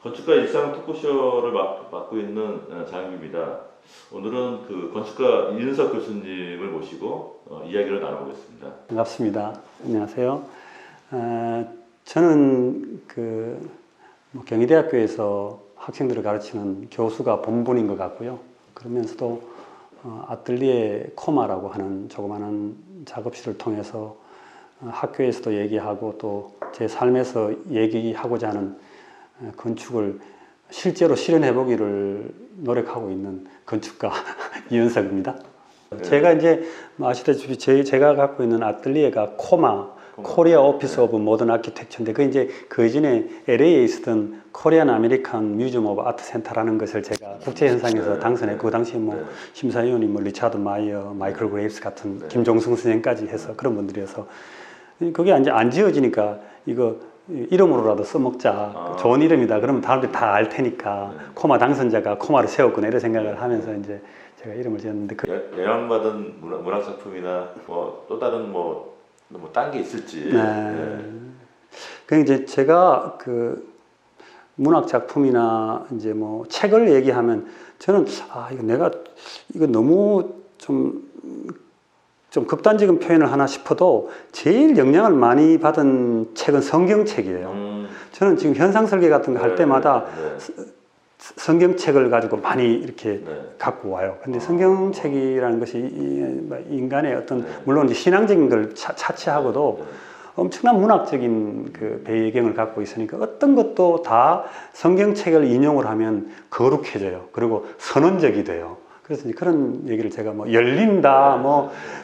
건축가 일상 토크쇼를 맡고 있는 장입니다. 오늘은 그 건축가 이윤석 교수님을 모시고 이야기를 나눠보겠습니다. 반갑습니다. 안녕하세요. 저는 경희대학교에서 학생들을 가르치는 교수가 본분인 것 같고요. 그러면서도 아틀리에 코마라고 하는 조그마한 작업실을 통해서 학교에서도 얘기하고 또 제 삶에서 얘기하고자 하는 건축을 실제로 실현해 보기를 노력하고 있는 건축가 이윤석입니다. 네. 제가 이제 아시다시피 제가 갖고 있는 아틀리에가 코리아 오피스 오브 모던 아키텍처인데 그 이제 그 전에 LA에 있었던 코리안 아메리칸 뮤지엄 오브 아트 센터라는 것을 제가 국제 현상에서 당선했고 그 당시에 심사위원이 리차드 마이어, 마이클 그레이브스 같은 김종승 선생까지 해서 그런 분들이어서 그게 이제 안 지어지니까 이거 이름으로라도 써먹자. 좋은 이름이다. 그러면 다들 다 알 테니까 코마 당선자가 코마를 세웠구나 이런 생각을 하면서 이제 제가 이름을 지었는데 영향받은 문학 작품이나 또 다른 딴 게 있을지. 그 이제 제가 그 문학 작품이나 이제 책을 얘기하면 저는 이거 너무 좀 극단적인 표현을 하나 싶어도 제일 영향을 많이 받은 책은 성경책이에요. 저는 지금 현상 설계 같은 거 할 때마다 성경책을 가지고 많이 이렇게 갖고 와요. 근데 성경책이라는 것이 인간의 어떤 물론 이제 신앙적인 걸 차치하고도 엄청난 문학적인 그 배경을 갖고 있으니까 어떤 것도 다 성경책을 인용을 하면 거룩해져요. 그리고 선언적이 돼요. 그래서 이제 그런 얘기를 제가 열린다,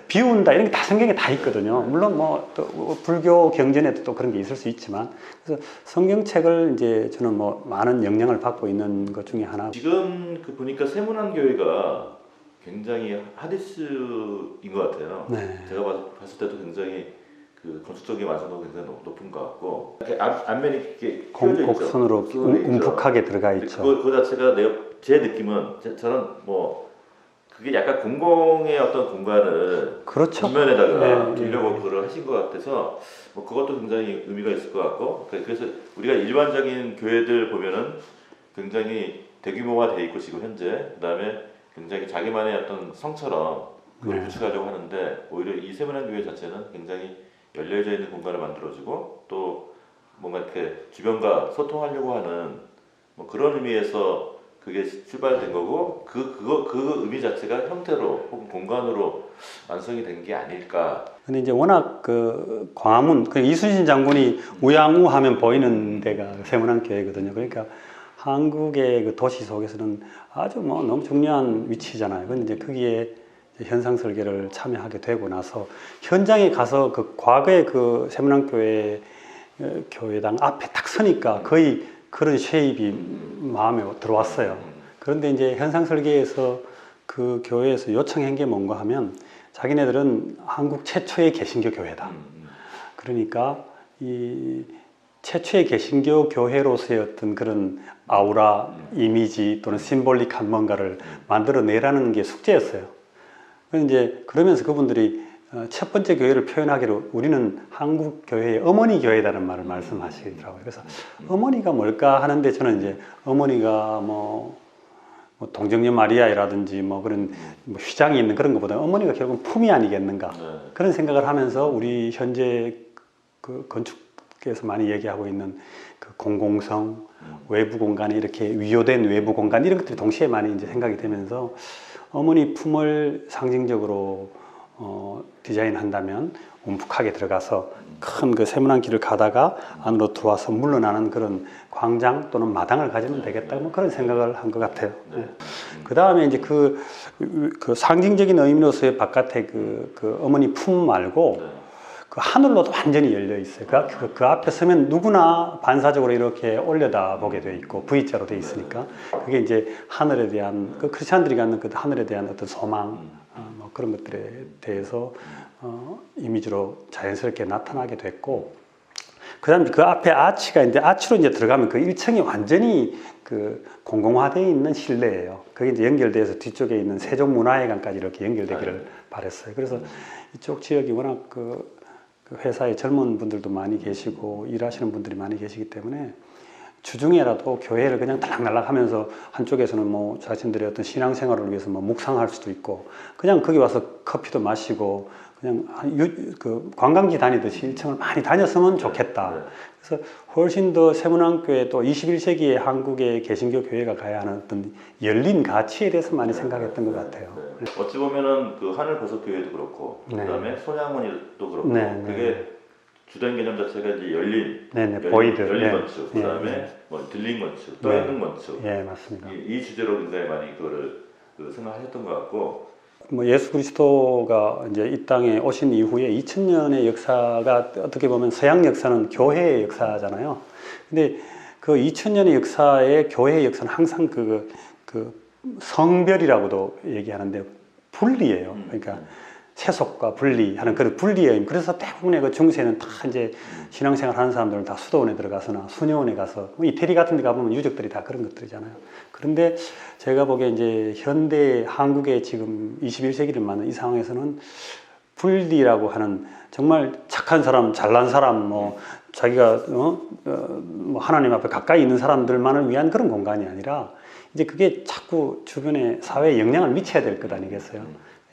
비운다 이런 게 다 성경에 다 있거든요. 물론 또 불교 경전에도 또 그런 게 있을 수 있지만 그래서 성경책을 이제 저는 많은 영향을 받고 있는 것 중에 하나. 지금 보니까 세문안교회가 굉장히 핫이슈인 것 같아요. 네. 제가 봤을 때도 굉장히 그 건축적인 완성도가 굉장히 높은 것 같고 앞면이 이렇게 곡선으로 움푹하게 들어가 있죠. 그 자체가 제 느낌은 저는 그게 약간 공공의 어떤 공간을 그렇죠. 뒷면에다가 두려고 그걸 하신 것 같아서 그것도 굉장히 의미가 있을 것 같고 그래서 우리가 일반적인 교회들 보면은 굉장히 대규모화 돼 있고 지금 현재 그다음에 굉장히 자기만의 어떤 성처럼 그걸 구축하려고 하는데 오히려 이 세문안교회 자체는 굉장히 열려져 있는 공간을 만들어주고 또 뭔가 이렇게 주변과 소통하려고 하는 그런 의미에서 그게 출발된 거고 그 의미 자체가 형태로 혹은 공간으로 완성이 된 게 아닐까. 근데 이제 워낙 그 광화문 이순신 장군이 우양우하면 보이는 데가 세문안교회거든요. 그러니까 한국의 그 도시 속에서는 아주 너무 중요한 위치잖아요. 근데 이제 거기에 현상 설계를 참여하게 되고 나서 현장에 가서 그 과거의 그 세문안교회 교회당 앞에 딱 서니까 거의 그런 쉐입이 마음에 들어왔어요. 그런데 이제 현상 설계에서 그 교회에서 요청한 게 뭔가 하면 자기네들은 한국 최초의 개신교 교회다. 그러니까 이 최초의 개신교 교회로서의 어떤 그런 아우라, 이미지 또는 심볼릭한 뭔가를 만들어내라는 게 숙제였어요. 이제 그러면서 그분들이 첫 번째 교회를 표현하기로 우리는 한국 교회의 어머니 교회다는 말을 말씀하시더라고요. 그래서 어머니가 뭘까 하는데 저는 이제 어머니가 동정녀 마리아라든지 그런 휘장이 있는 그런 것보다 어머니가 결국은 품이 아니겠는가 그런 생각을 하면서 우리 현재 그 건축에서 많이 얘기하고 있는 그 공공성, 외부 공간에 이렇게 위조된 외부 공간 이런 것들이 동시에 많이 이제 생각이 되면서 어머니 품을 상징적으로 디자인한다면 움푹하게 들어가서 큰 그 세문안 길을 가다가 안으로 들어와서 물러나는 그런 광장 또는 마당을 가지면 되겠다 그런 생각을 한 것 같아요. 그 다음에 이제 그 상징적인 의미로서의 바깥에 그 어머니 품 말고 그 하늘로도 완전히 열려 있어요. 그 앞에 서면 누구나 반사적으로 이렇게 올려다 보게 돼 있고 V자로 돼 있으니까 그게 이제 하늘에 대한 그 크리스찬들이 갖는 그 하늘에 대한 어떤 소망 그런 것들에 대해서 이미지로 자연스럽게 나타나게 됐고 그다음에 그 앞에 아치가 이제 아치로 이제 들어가면 그 1층이 완전히 그 공공화되어 있는 실내예요. 그게 이제 연결돼서 뒤쪽에 있는 세종문화회관까지 이렇게 연결되기를 바랬어요. 그래서 이쪽 지역이 워낙 그 회사에 젊은 분들도 많이 계시고 일하시는 분들이 많이 계시기 때문에 주중에라도 교회를 그냥 달락달락하면서 한쪽에서는 뭐 자신들의 어떤 신앙생활을 위해서 뭐 묵상할 수도 있고 그냥 거기 와서 커피도 마시고 그냥 그 관광지 다니듯이 일정을 많이 다녔으면 좋겠다. 그래서 훨씬 더 세문안교회 또 21세기의 한국의 개신교 교회가 가야 하는 어떤 열린 가치에 대해서 많이 생각했던 것 같아요. 어찌 보면은 그 하늘버섯 교회도 그렇고 그다음에 손양원이도 그렇고 그게 주된 개념 자체가 이제 열린 보이드, 열린 건축, 그다음에 뭐 들린 건축, 떠 있는 건축. 예, 맞습니다. 이 주제로 굉장히 많이 그거를 생각하셨던 것 같고. 뭐 예수 그리스도가 이제 이 땅에 오신 이후에 2000년의 역사가 어떻게 보면 서양 역사는 교회의 역사잖아요. 근데 그 2000년의 역사에 교회의 역사는 항상 그 성별이라고도 얘기하는데 분리예요. 그러니까 세속과 분리하는 그런 분리예요. 그래서 대부분의 그 중세는 다 이제 신앙생활 하는 사람들은 다 수도원에 들어가서나 수녀원에 가서 뭐 이태리 같은 데 가보면 유적들이 다 그런 것들이잖아요. 그런데 제가 보기에 이제 현대 한국의 지금 21세기를 맞는 이 상황에서는 분리라고 하는 정말 착한 사람, 잘난 사람, 뭐 자기가 뭐 하나님 앞에 가까이 있는 사람들만을 위한 그런 공간이 아니라 이제 그게 자꾸 주변에 사회에 영향을 미쳐야 될 것 아니겠어요?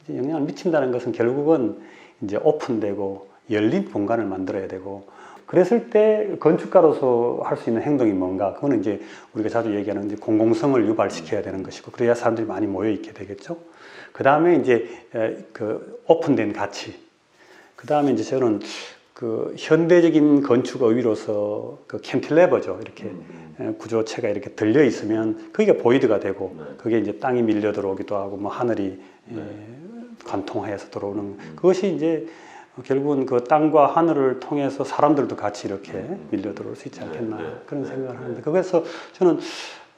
영향을 미친다는 것은 결국은 이제 오픈되고 열린 공간을 만들어야 되고 그랬을 때 건축가로서 할 수 있는 행동이 뭔가 그거는 이제 우리가 자주 얘기하는 이제 공공성을 유발시켜야 되는 것이고 그래야 사람들이 많이 모여 있게 되겠죠. 그 다음에 이제 그 오픈된 가치. 그 다음에 이제 저는 그 현대적인 건축 의미로서 그 캔틸레버죠. 이렇게 구조체가 이렇게 들려 있으면 그게 보이드가 되고 그게 이제 땅이 밀려 들어오기도 하고 뭐 하늘이 관통하여서 들어오는 그것이 이제 결국은 그 땅과 하늘을 통해서 사람들도 같이 이렇게 밀려 들어올 수 있지 않겠나 그런 생각을 하는데 그래서 저는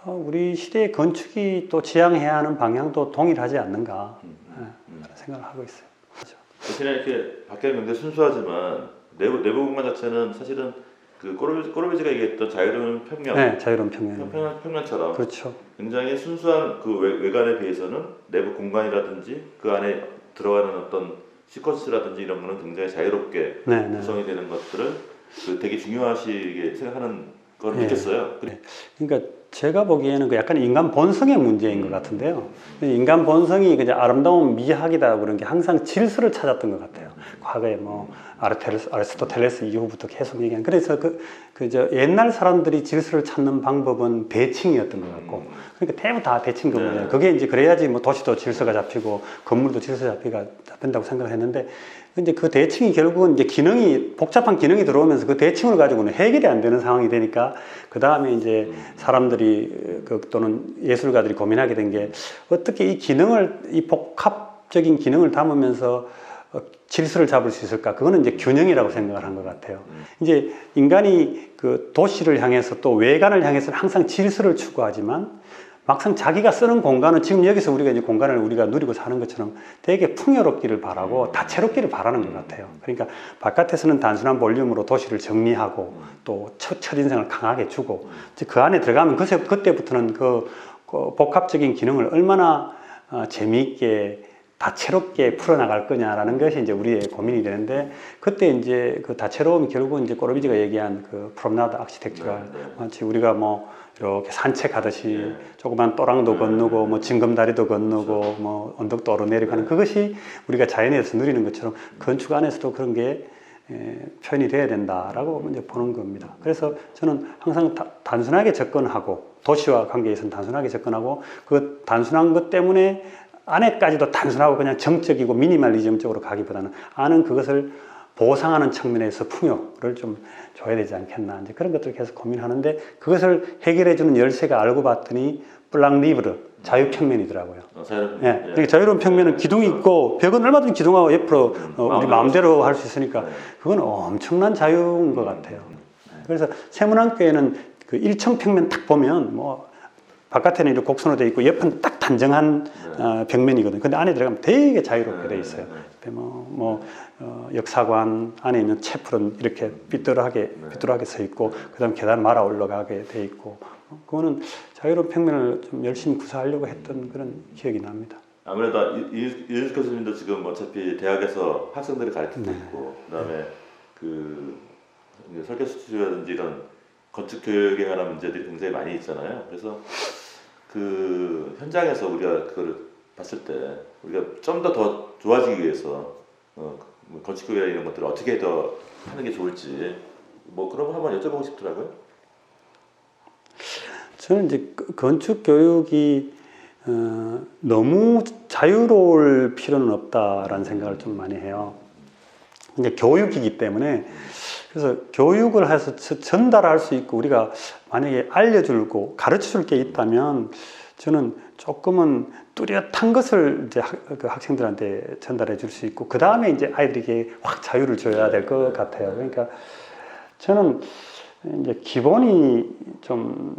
우리 시대의 건축이 또 지향해야 하는 방향도 동일하지 않는가 그런 생각을 하고 있어요. 그렇죠. 이렇게 밖에는 굉장히 순수하지만 내부 공간 자체는 사실은 그 꼬르비지가 얘기했던 자유로운 평면, 네, 자유로운 평면처럼 그렇죠. 굉장히 순수한 그 외관에 비해서는 내부 공간이라든지 그 안에 들어가는 어떤 시퀀스라든지 이런 거는 굉장히 자유롭게 구성이 되는 것들을 되게 중요하시게 생각하는 걸 느꼈어요. 그러니까 제가 보기에는 그 약간 인간 본성의 문제인 것 같은데요. 인간 본성이 그냥 아름다운 미학이다 그런 게 항상 질서를 찾았던 것 같아요. 과거에 뭐 아리스토텔레스 이후부터 계속 얘기한. 그래서 저 옛날 사람들이 질서를 찾는 방법은 대칭이었던 것 같고, 그러니까 대부분 다 대칭 건물이에요. 그게 이제 그래야지 뭐 도시도 질서가 잡히고 건물도 질서 잡힌다고 생각을 했는데, 근데 그 대칭이 결국은 이제 복잡한 기능이 들어오면서 그 대칭을 가지고는 해결이 안 되는 상황이 되니까 그 다음에 이제 사람들이 또는 예술가들이 고민하게 된 게 어떻게 이 복합적인 기능을 담으면서 질서를 잡을 수 있을까? 그거는 이제 균형이라고 생각을 한 것 같아요. 이제 인간이 그 도시를 향해서 또 외관을 향해서 항상 질서를 추구하지만 막상 자기가 쓰는 공간은 지금 여기서 우리가 이제 공간을 우리가 누리고 사는 것처럼 되게 풍요롭기를 바라고 다채롭기를 바라는 것 같아요. 그러니까 바깥에서는 단순한 볼륨으로 도시를 정리하고 또 첫인상을 강하게 주고 그 안에 들어가면 그때부터는 그 복합적인 기능을 얼마나 재미있게 다채롭게 풀어나갈 거냐라는 것이 이제 우리의 고민이 되는데 그때 이제 그 다채로움이 결국은 이제 꼬르비지가 얘기한 그 프롬나드 아키텍처가 마치 우리가 뭐 이렇게 산책하듯이 조그만 또랑도 건너고 뭐 징검다리도 건너고 뭐 언덕도 오르내리고 하는 그것이 우리가 자연에서 누리는 것처럼 건축 안에서도 그런 게 표현이 돼야 된다라고 이제 보는 겁니다. 그래서 저는 항상 단순하게 접근하고 도시와 관계에서는 단순하게 접근하고 그 단순한 것 때문에 안에까지도 단순하고 그냥 정적이고 미니멀리즘적으로 가기보다는 안은 그것을 보상하는 측면에서 풍요를 좀 줘야 되지 않겠나 이제 그런 것들을 계속 고민하는데 그것을 해결해주는 열쇠가 알고 봤더니 플랑리브르 자유평면이더라고요. 그러니까 자유로운 평면은 기둥이 있고 벽은 얼마든지 기둥하고 옆으로 우리 마음대로 할 수 있으니까 그건 엄청난 자유인 것 같아요. 그래서 세문안교회는 그 1층 평면 딱 보면 뭐 바깥에는 이렇게 곡선으로 되어 있고 옆은 딱 단정한 벽면이거든요. 근데 안에 들어가면 되게 자유롭게 되어 있어요. 역사관 안에 있는 채플은 이렇게 삐뚤하게 서 있고 그다음 계단 말아 올라가게 돼 있고 그거는 자유로운 평면을 좀 열심히 구사하려고 했던 그런 기억이 납니다. 아무래도 이윤수 교수님도 지금 어차피 대학에서 학생들을 가르치고 있고 그다음에 그 설계 스튜디오라든지 이런 건축 교육에 관한 문제들이 굉장히 많이 있잖아요. 그래서 그 현장에서 우리가 그걸 봤을 때 우리가 좀 더 좋아지기 위해서 뭐 건축 교육이나 이런 것들을 어떻게 더 하는 게 좋을지 뭐 그런 거 한번 여쭤보고 싶더라고요. 저는 이제 건축 교육이 너무 자유로울 필요는 없다라는 생각을 좀 많이 해요. 이제 교육이기 때문에 그래서 교육을 해서 전달할 수 있고 우리가 만약에 알려주고 가르쳐줄 게 있다면 저는 조금은 뚜렷한 것을 이제 그 학생들한테 전달해 줄 수 있고 그 다음에 이제 아이들에게 확 자유를 줘야 될 것 같아요. 그러니까 저는 이제 기본이 좀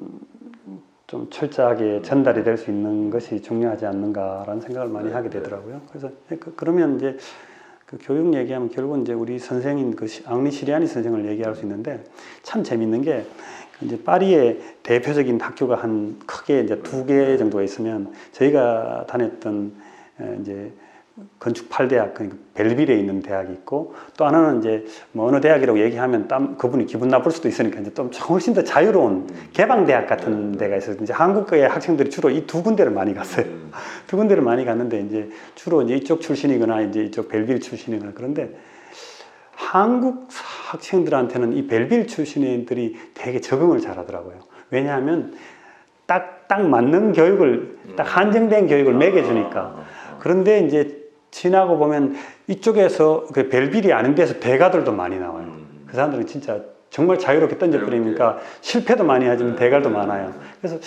철저하게 전달이 될 수 있는 것이 중요하지 않는가라는 생각을 많이 하게 되더라고요. 그래서 그러면 이제 그 교육 얘기하면 결국은 이제 우리 선생인 그 앙리 시리아니 선생을 얘기할 수 있는데 참 재밌는 게 이제 파리의 대표적인 학교가 한 크게 이제 2개 정도가 있으면 저희가 다녔던 이제 건축 8대학 그러니까 벨빌에 있는 대학이 있고 또 하나는 이제 뭐 어느 대학이라고 얘기하면 그분이 기분 나쁠 수도 있으니까 이제 좀 훨씬 더 자유로운 개방대학 같은 데가 있어서 이제 한국의 학생들이 주로 이 2군데를 많이 갔어요. 2군데를 많이 갔는데 이제 주로 이제 이쪽 출신이거나 이제 이쪽 벨빌 출신이거나 그런데 한국 학생들한테는 이 벨빌 출신들이 되게 적응을 잘하더라고요. 왜냐하면 딱 맞는 교육을 딱 한정된 교육을 매겨주니까. 그런데 이제 지나고 보면 이쪽에서 그 벨빌이 아닌 데서 대가들도 많이 나와요. 그 사람들은 진짜 정말 자유롭게 던져버리니까 실패도 많이 하지만 대가도 많아요. 그래서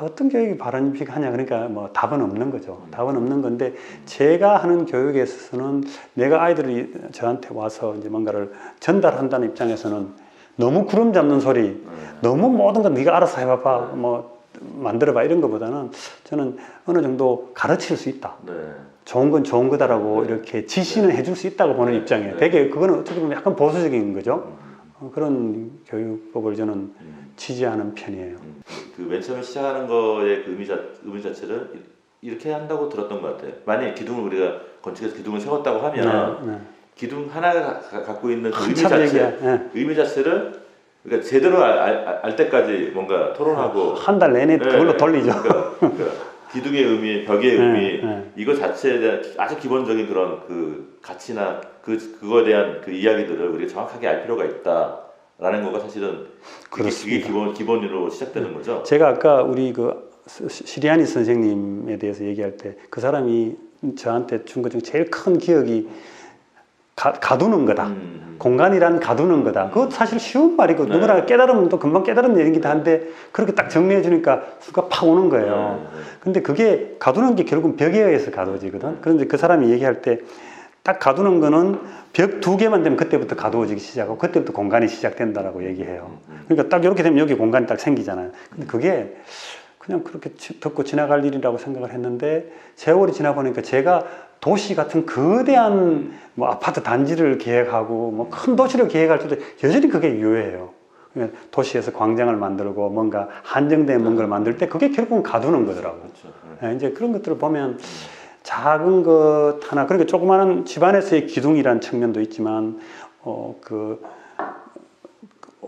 어떤 교육이 바람직하냐 그러니까 뭐 답은 없는 거죠. 답은 없는 건데 제가 하는 교육에 있어서는 내가 아이들이 저한테 와서 이제 뭔가를 전달한다는 입장에서는 너무 구름 잡는 소리, 너무 모든 건 네가 알아서 해봐봐, 뭐 만들어봐 이런 것보다는 저는 어느 정도 가르칠 수 있다. 좋은 건 좋은 거다라고 이렇게 지시는 해줄 수 있다고 보는 입장이에요. 되게 그거는 어떻게 보면 약간 보수적인 거죠. 그런 교육법을 저는 지지하는 편이에요. 그 맨 처음에 시작하는 거의 그 의미 자체를 이렇게 한다고 들었던 것 같아요. 만약에 기둥을 우리가 건축에서 기둥을 세웠다고 하면 기둥 하나가 갖고 있는 그 의미 자체를 그러니까 제대로 알 때까지 뭔가 토론하고 한 달 내내 그걸로 돌리죠. 그러니까 기둥의 의미, 벽의 의미 이거 자체에 대한 아주 기본적인 그런 그 가치나 그거에 대한 그 이야기들을 우리가 정확하게 알 필요가 있다라는 거가 사실은 그게 기본으로 시작되는 거죠. 제가 아까 우리 그 시리아니 선생님에 대해서 얘기할 때 그 사람이 저한테 준 것 중에 제일 큰 기억이 가두는 거다. 공간이란 가두는 거다. 그거 사실 쉬운 말이고 누구나 깨달으면 또 금방 깨달은 얘기긴 한데 그렇게 딱 정리해 주니까 수가 팍 오는 거예요. 근데 그게 가두는 게 결국은 벽에 의해서 가두어지거든. 그런데 그 사람이 얘기할 때 딱 가두는 거는 벽 2개만 되면 그때부터 가두어지기 시작하고 그때부터 공간이 시작된다라고 얘기해요. 그러니까 딱 이렇게 되면 여기 공간이 딱 생기잖아요. 근데 그게 그냥 그렇게 듣고 지나갈 일이라고 생각을 했는데 세월이 지나 보니까 제가 도시 같은 거대한 뭐 아파트 단지를 계획하고 뭐 큰 도시를 계획할 때도 여전히 그게 유효해요. 도시에서 광장을 만들고 뭔가 한정된 뭔가를 만들 때 그게 결국은 가두는 거더라고요. 그렇죠. 이제 그런 것들을 보면 작은 것 하나 그러니까 조그마한 집안에서의 기둥이란 측면도 있지만 그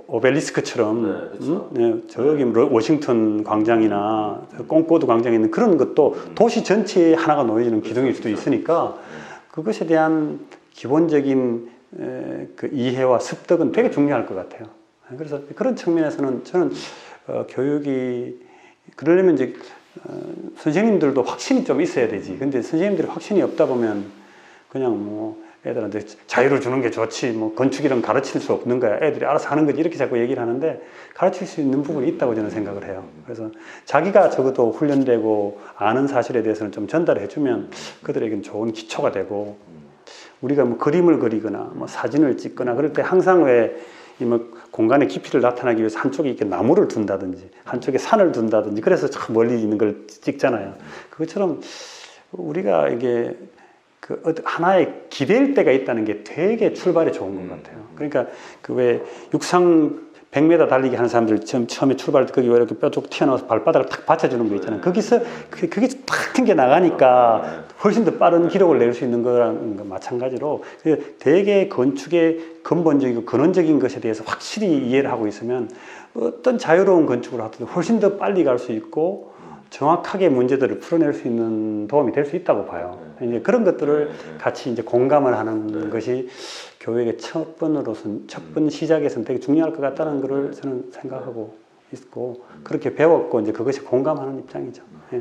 오벨리스크처럼 그렇죠. 저기 워싱턴 광장이나 콩코드 광장에 있는 그런 것도 도시 전체에 하나가 놓여지는 기둥일 수도 있으니까 그것에 대한 기본적인 그 이해와 습득은 되게 중요할 것 같아요. 그래서 그런 측면에서는 저는 교육이 그러려면 이제 선생님들도 확신이 좀 있어야 되지. 근데 선생님들이 확신이 없다 보면 그냥 뭐 애들한테 자유를 주는 게 좋지 뭐 건축이란 가르칠 수 없는 거야 애들이 알아서 하는 거지 이렇게 자꾸 얘기를 하는데 가르칠 수 있는 부분이 있다고 저는 생각을 해요. 그래서 자기가 적어도 훈련되고 아는 사실에 대해서는 좀 전달해 주면 그들에게는 좋은 기초가 되고 우리가 뭐 그림을 그리거나 뭐 사진을 찍거나 그럴 때 항상 왜 뭐 공간의 깊이를 나타나기 위해서 한쪽에 이렇게 나무를 둔다든지 한쪽에 산을 둔다든지 그래서 참 멀리 있는 걸 찍잖아요. 그것처럼 우리가 이게 그 하나의 기댈 때가 있다는 게 되게 출발이 좋은 것 같아요. 그러니까 그 왜 육상 100m 달리기 하는 사람들 처음에 출발할 때 거기 이렇게 뼈 쭉 튀어나와서 발바닥을 탁 받쳐주는 거 있잖아요. 거기서 그게 탁 튕겨 나가니까 훨씬 더 빠른 기록을 낼 수 있는 거랑 마찬가지로 대개 건축의 근본적이고 근원적인 것에 대해서 확실히 이해를 하고 있으면 어떤 자유로운 건축을 하더라도 훨씬 더 빨리 갈 수 있고 정확하게 문제들을 풀어낼 수 있는 도움이 될 수 있다고 봐요. 이제 그런 것들을 같이 이제 공감을 하는 것이 교육의 첫 번 시작에서는 되게 중요할 것 같다는 것을 저는 생각하고 있고 그렇게 배웠고 이제 그것이 공감하는 입장이죠. 예.